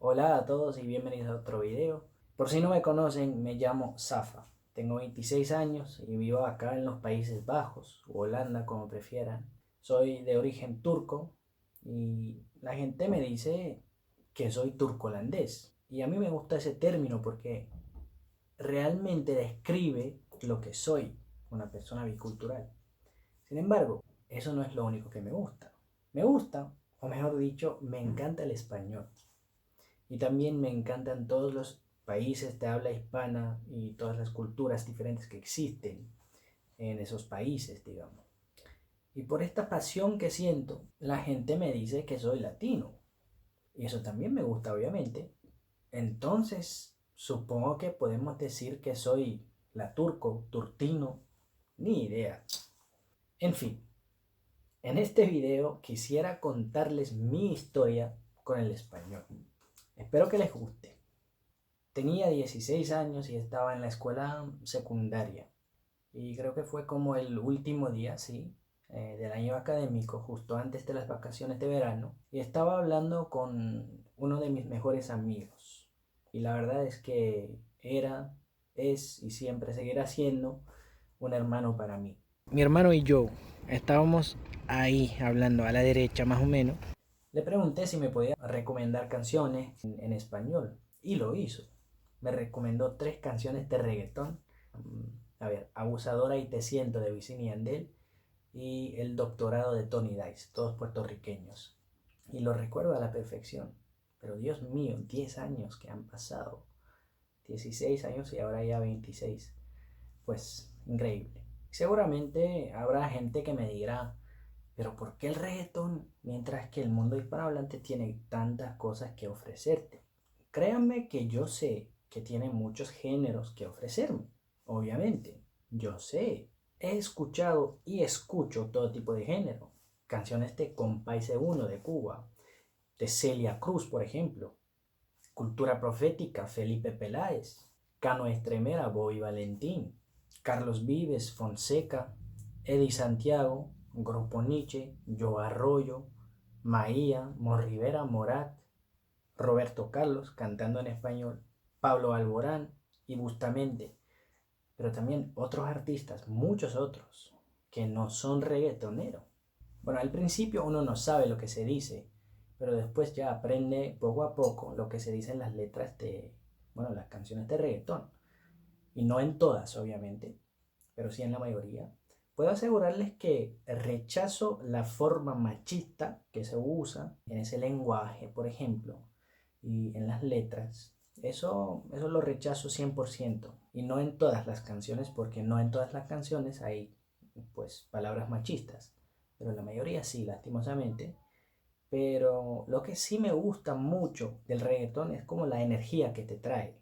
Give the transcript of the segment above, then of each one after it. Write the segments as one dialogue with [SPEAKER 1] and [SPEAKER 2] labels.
[SPEAKER 1] Hola a todos y bienvenidos a otro video. Por si no me conocen, me llamo Safa. Tengo 26 años y vivo acá en los Países Bajos, o Holanda como prefieran. Soy de origen turco y la gente me dice que soy turco-holandés. Y a mí me gusta ese término porque realmente describe lo que soy, una persona bicultural. Sin embargo, eso no es lo único que me gusta. Me gusta, o mejor dicho, me encanta el español. Y también me encantan todos los países de habla hispana y todas las culturas diferentes que existen en esos países, digamos. Y por esta pasión que siento, la gente me dice que soy latino. Y eso también me gusta, obviamente. Entonces, supongo que podemos decir que soy la turco, turtino, ni idea. En fin, en este video quisiera contarles mi historia con el español. Espero que les guste. Tenía 16 años y estaba en la escuela secundaria. Y creo que fue como el último día, sí, del año académico, justo antes de las vacaciones de verano. Y estaba hablando con uno de mis mejores amigos. Y la verdad es que era, es y siempre seguirá siendo un hermano para mí. Mi hermano y yo estábamos ahí hablando a la derecha más o menos. Le pregunté si me podía recomendar canciones en español y lo hizo. Me recomendó tres canciones de reggaetón. A ver, Abusadora y Te Siento de Wisin y Yandel y El Doctorado de Tony Dice, todos puertorriqueños. Y lo recuerdo a la perfección. Pero Dios mío, 10 años que han pasado. 16 años y ahora ya 26. Pues increíble. Seguramente habrá gente que me dirá, pero ¿por qué el reggaetón? Mientras que el mundo hispanohablante tiene tantas cosas que ofrecerte. Créanme que yo sé que tiene muchos géneros que ofrecerme. Obviamente, yo sé. He escuchado y escucho todo tipo de género. Canciones de Compadre Uno de Cuba, de Celia Cruz, por ejemplo. Cultura Profética, Felipe Peláez. Cano Estremera, Bobby Valentín. Carlos Vives, Fonseca, Eddie Santiago, Grupo Nietzsche, Joe Arroyo, Maía, Morrivera, Morat, Roberto Carlos cantando en español, Pablo Alborán y Bustamante, pero también otros artistas, muchos otros, que no son reggaetoneros. Bueno, al principio uno no sabe lo que se dice, pero después ya aprende poco a poco lo que se dice en las letras de, bueno, las canciones de reggaetón. Y no en todas, obviamente, pero sí en la mayoría. Puedo asegurarles que rechazo la forma machista que se usa en ese lenguaje, por ejemplo, y en las letras. Eso lo rechazo 100%. Y no en todas las canciones, porque no en todas las canciones hay pues palabras machistas. Pero la mayoría sí, lastimosamente. Pero lo que sí me gusta mucho del reggaetón es como la energía que te trae.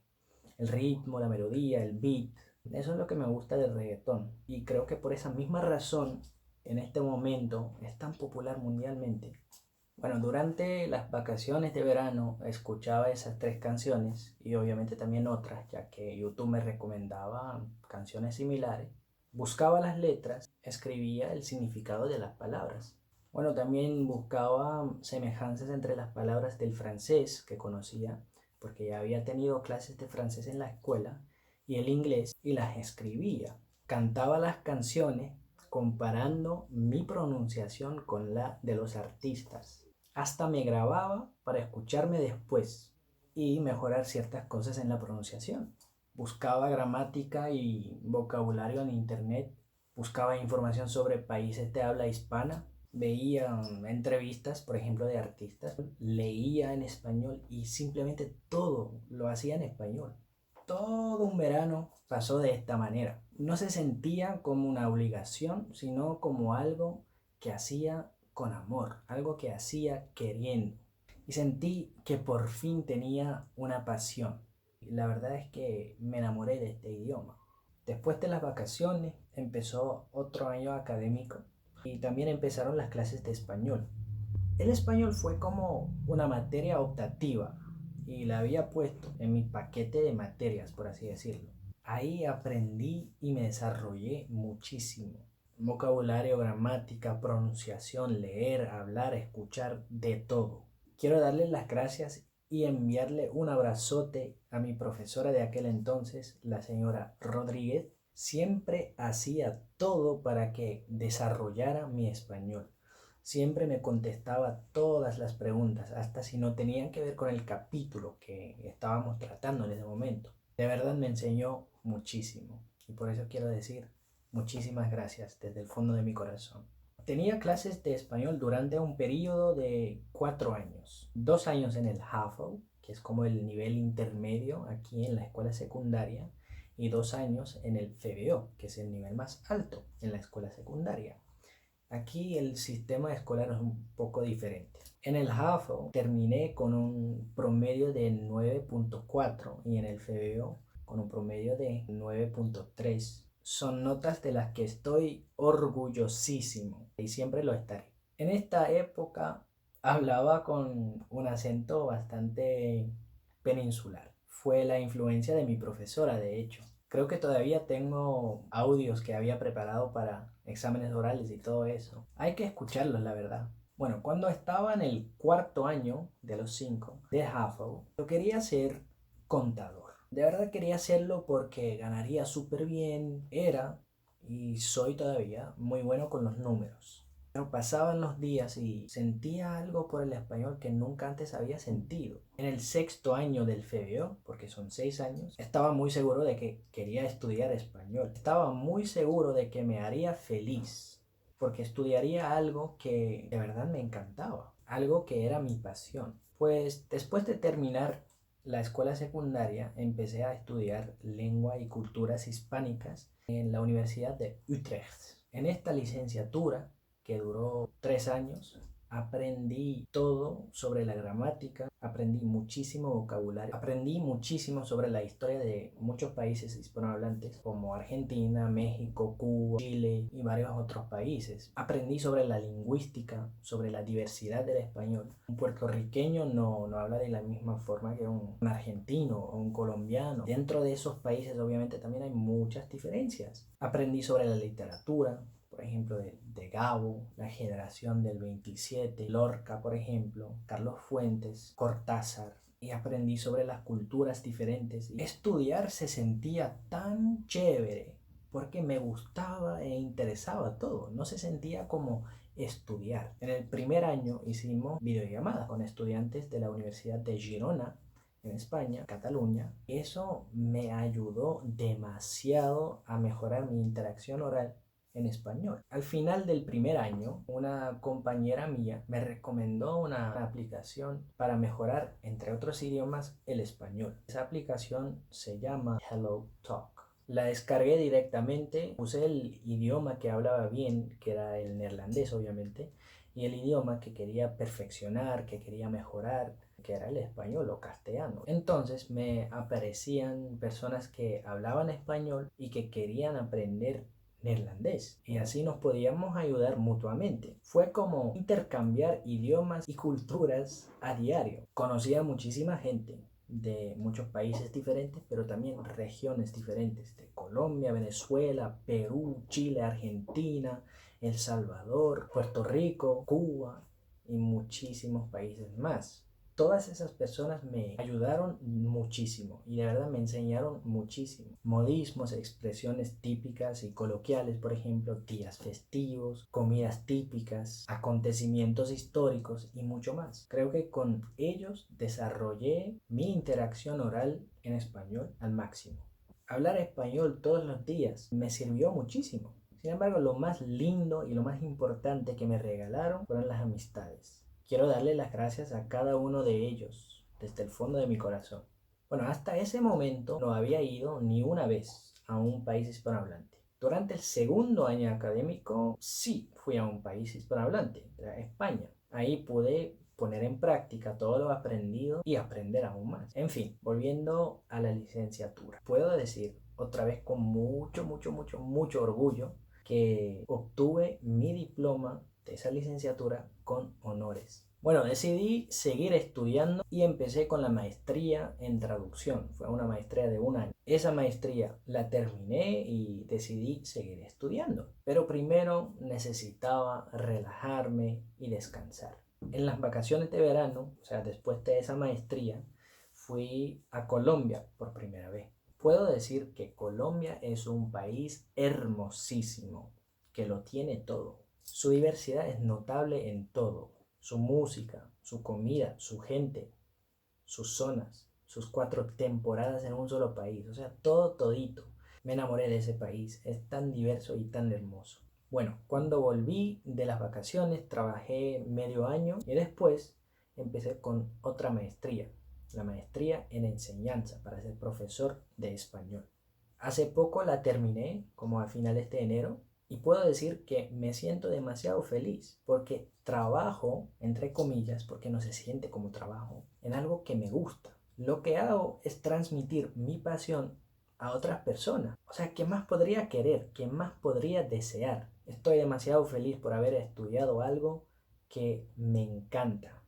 [SPEAKER 1] El ritmo, la melodía, el beat. Eso es lo que me gusta del reggaetón. Y creo que por esa misma razón, en este momento, es tan popular mundialmente. Bueno, durante las vacaciones de verano escuchaba esas tres canciones y obviamente también otras, ya que YouTube me recomendaba canciones similares. Buscaba las letras, escribía el significado de las palabras. Bueno, también buscaba semejanzas entre las palabras del francés que conocía, porque ya había tenido clases de francés en la escuela, y el inglés, y las escribía. Cantaba las canciones comparando mi pronunciación con la de los artistas. Hasta me grababa para escucharme después y mejorar ciertas cosas en la pronunciación. Buscaba gramática y vocabulario en internet, buscaba información sobre países de habla hispana, veía entrevistas, por ejemplo, de artistas, leía en español y simplemente todo lo hacía en español. Todo un verano pasó de esta manera. No se sentía como una obligación, sino como algo que hacía con amor, algo que hacía queriendo. Y sentí que por fin tenía una pasión. Y la verdad es que me enamoré de este idioma. Después de las vacaciones empezó otro año académico y también empezaron las clases de español. El español fue como una materia optativa y la había puesto en mi paquete de materias, por así decirlo. Ahí aprendí y me desarrollé muchísimo. Vocabulario, gramática, pronunciación, leer, hablar, escuchar, de todo. Quiero darles las gracias y enviarle un abrazote a mi profesora de aquel entonces, la señora Rodríguez. Siempre hacía todo para que desarrollara mi español. Siempre me contestaba todas las preguntas, hasta si no tenían que ver con el capítulo que estábamos tratando en ese momento. De verdad me enseñó muchísimo y por eso quiero decir muchísimas gracias desde el fondo de mi corazón. Tenía clases de español durante un periodo de 4 años. 2 años en el HAFO, que es como el nivel intermedio aquí en la escuela secundaria, y 2 años en el FBO, que es el nivel más alto en la escuela secundaria. Aquí el sistema escolar es un poco diferente. En el HAFO terminé con un promedio de 9.4 y en el FBO con un promedio de 9.3. Son notas de las que estoy orgullosísimo y siempre lo estaré. En esta época hablaba con un acento bastante peninsular. Fue la influencia de mi profesora, de hecho. Creo que todavía tengo audios que había preparado para exámenes orales y todo eso. Hay que escucharlos, la verdad. Bueno, cuando estaba en el 4º año de los 5 de HAFO, yo quería ser contador. De verdad quería hacerlo porque ganaría súper bien. Era y soy todavía muy bueno con los números. Pero pasaban los días y sentía algo por el español que nunca antes había sentido. En el 6º año del FBO, porque son 6 años, estaba muy seguro de que quería estudiar español. Estaba muy seguro de que me haría feliz, porque estudiaría algo que de verdad me encantaba, algo que era mi pasión. Pues después de terminar la escuela secundaria, empecé a estudiar lengua y culturas hispánicas en la Universidad de Utrecht. En esta licenciatura, que duró 3 años, aprendí todo sobre la gramática, aprendí muchísimo vocabulario, aprendí muchísimo sobre la historia de muchos países hispanohablantes como Argentina, México, Cuba, Chile y varios otros países. Aprendí sobre la lingüística, sobre la diversidad del español. Un puertorriqueño no habla de la misma forma que un argentino o un colombiano. Dentro de esos países obviamente también hay muchas diferencias. Aprendí sobre la literatura, por ejemplo, de Gabo, la generación del 27, Lorca, por ejemplo, Carlos Fuentes, Cortázar, y aprendí sobre las culturas diferentes. Estudiar se sentía tan chévere porque me gustaba e interesaba todo, no se sentía como estudiar. En el primer año hicimos videollamadas con estudiantes de la Universidad de Girona, en España, Cataluña. Eso me ayudó demasiado a mejorar mi interacción oral en español. Al final del primer año, una compañera mía me recomendó una aplicación para mejorar, entre otros idiomas, el español. Esa aplicación se llama Hello Talk. La descargué directamente, usé el idioma que hablaba bien, que era el neerlandés obviamente, y el idioma que quería perfeccionar, que quería mejorar, que era el español o castellano. Entonces me aparecían personas que hablaban español y que querían aprender neerlandés y así nos podíamos ayudar mutuamente. Fue como intercambiar idiomas y culturas a diario. Conocí a muchísima gente de muchos países diferentes, pero también regiones diferentes, de Colombia, Venezuela, Perú, Chile, Argentina, El Salvador, Puerto Rico, Cuba y muchísimos países más. Todas esas personas me ayudaron muchísimo y de verdad me enseñaron muchísimo. Modismos, expresiones típicas y coloquiales, por ejemplo, días festivos, comidas típicas, acontecimientos históricos y mucho más. Creo que con ellos desarrollé mi interacción oral en español al máximo. Hablar español todos los días me sirvió muchísimo. Sin embargo, lo más lindo y lo más importante que me regalaron fueron las amistades. Quiero darle las gracias a cada uno de ellos desde el fondo de mi corazón. Bueno, hasta ese momento no había ido ni una vez a un país hispanohablante. Durante el segundo año académico sí fui a un país hispanohablante, a España. Ahí pude poner en práctica todo lo aprendido y aprender aún más. En fin, volviendo a la licenciatura. Puedo decir otra vez con mucho orgullo que obtuve mi diploma de esa licenciatura con honores. Bueno, decidí seguir estudiando y empecé con la maestría en traducción. Fue una maestría de 1 año. Esa maestría la terminé y decidí seguir estudiando. Pero primero necesitaba relajarme y descansar. En las vacaciones de verano, o sea, después de esa maestría, fui a Colombia por primera vez. Puedo decir que Colombia es un país hermosísimo, que lo tiene todo. Su diversidad es notable en todo. Su música, su comida, su gente, sus zonas, sus 4 temporadas en un solo país. O sea, todo todito. Me enamoré de ese país. Es tan diverso y tan hermoso. Bueno, cuando volví de las vacaciones trabajé medio año y después empecé con otra maestría, la maestría en enseñanza para ser profesor de español. Hace poco la terminé, como a finales de enero, y puedo decir que me siento demasiado feliz porque trabajo, entre comillas, porque no se siente como trabajo, en algo que me gusta. Lo que hago es transmitir mi pasión a otras personas. O sea, ¿qué más podría querer? ¿Qué más podría desear? Estoy demasiado feliz por haber estudiado algo que me encanta,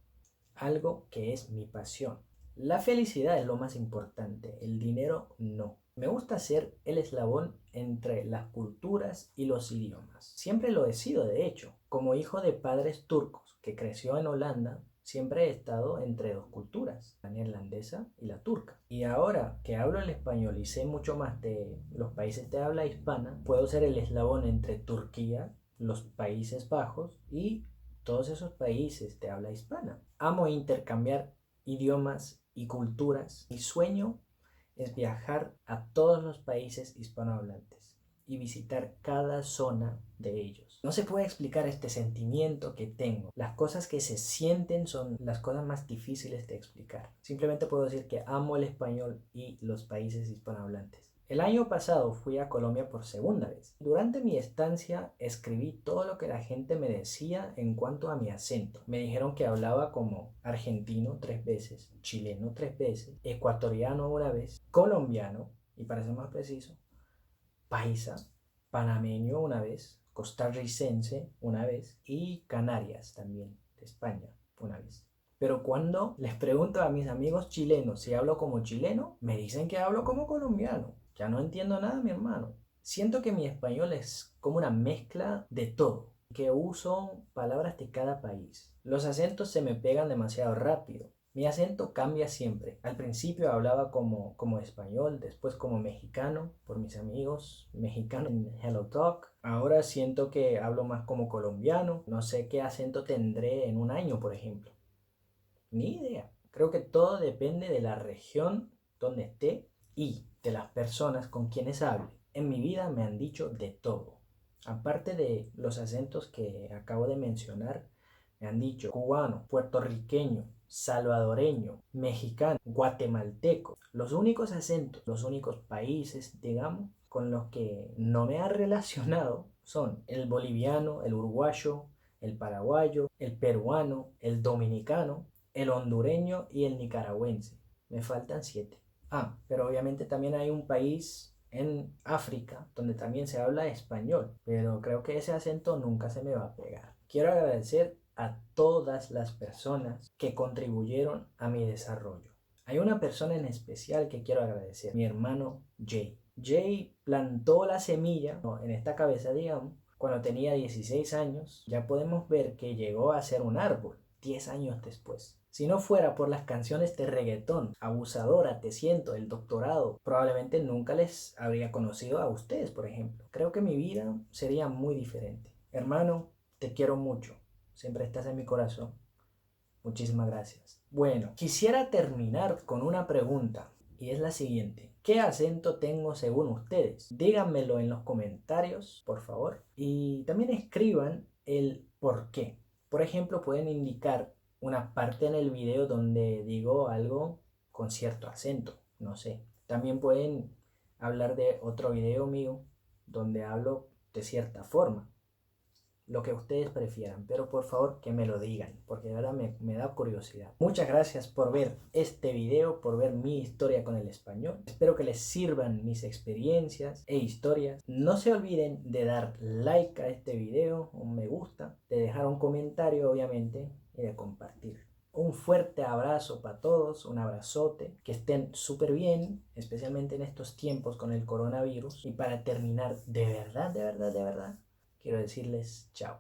[SPEAKER 1] algo que es mi pasión. La felicidad es lo más importante, el dinero no. Me gusta ser el eslabón entre las culturas y los idiomas. Siempre lo he sido, de hecho. Como hijo de padres turcos que creció en Holanda, siempre he estado entre dos culturas, la neerlandesa y la turca. Y ahora que hablo el español y sé mucho más de los países de habla hispana, puedo ser el eslabón entre Turquía, los Países Bajos y todos esos países de habla hispana. Amo intercambiar idiomas y culturas. Mi sueño es viajar a todos los países hispanohablantes y visitar cada zona de ellos. No se puede explicar este sentimiento que tengo. Las cosas que se sienten son las cosas más difíciles de explicar. Simplemente puedo decir que amo el español y los países hispanohablantes. El año pasado fui a Colombia por segunda vez. Durante mi estancia escribí todo lo que la gente me decía en cuanto a mi acento. Me dijeron que hablaba como argentino 3 veces, chileno 3 veces, ecuatoriano una vez, colombiano, y para ser más preciso, paisa, panameño una vez, costarricense una vez y Canarias también, de España una vez. Pero cuando les pregunto a mis amigos chilenos si hablo como chileno, me dicen que hablo como colombiano. Ya no entiendo nada, mi hermano. Siento que mi español es como una mezcla de todo, que uso palabras de cada país. Los acentos se me pegan demasiado rápido. Mi acento cambia siempre. Al principio hablaba como español, después como mexicano, por mis amigos mexicanos en Hello Talk. Ahora siento que hablo más como colombiano. No sé qué acento tendré en un año, por ejemplo. Ni idea. Creo que todo depende de la región donde esté y de las personas con quienes hable. En mi vida me han dicho de todo. Aparte de los acentos que acabo de mencionar, me han dicho cubano, puertorriqueño, salvadoreño, mexicano, guatemalteco. Los únicos acentos, los únicos países, digamos, con los que no me ha relacionado son el boliviano, el uruguayo, el paraguayo, el peruano, el dominicano, el hondureño y el nicaragüense. Me faltan 7. Pero obviamente también hay un país en África donde también se habla español, pero creo que ese acento nunca se me va a pegar. Quiero agradecer a todas las personas que contribuyeron a mi desarrollo. Hay una persona en especial que quiero agradecer, mi hermano Jay. Jay plantó la semilla en esta cabeza, digamos, cuando tenía 16 años. Ya podemos ver que llegó a ser un árbol 10 años después. Si no fuera por las canciones de reggaetón, Abusadora, Te Siento, El Doctorado, probablemente nunca les habría conocido a ustedes, por ejemplo. Creo que mi vida sería muy diferente. Hermano, te quiero mucho. Siempre estás en mi corazón. Muchísimas gracias. Bueno, quisiera terminar con una pregunta y es la siguiente. ¿Qué acento tengo según ustedes? Díganmelo en los comentarios, por favor. Y también escriban el por qué. Por ejemplo, pueden indicar una parte en el video donde digo algo con cierto acento, no sé. También pueden hablar de otro video mío donde hablo de cierta forma, lo que ustedes prefieran, pero por favor que me lo digan, porque de verdad me da curiosidad. Muchas gracias por ver este video, por ver mi historia con el español. Espero que les sirvan mis experiencias e historias. No se olviden de dar like a este video, un me gusta, de dejar un comentario obviamente y de compartir. Un fuerte abrazo para todos, un abrazote, que estén súper bien, especialmente en estos tiempos con el coronavirus. Y para terminar, de verdad, quiero decirles chao.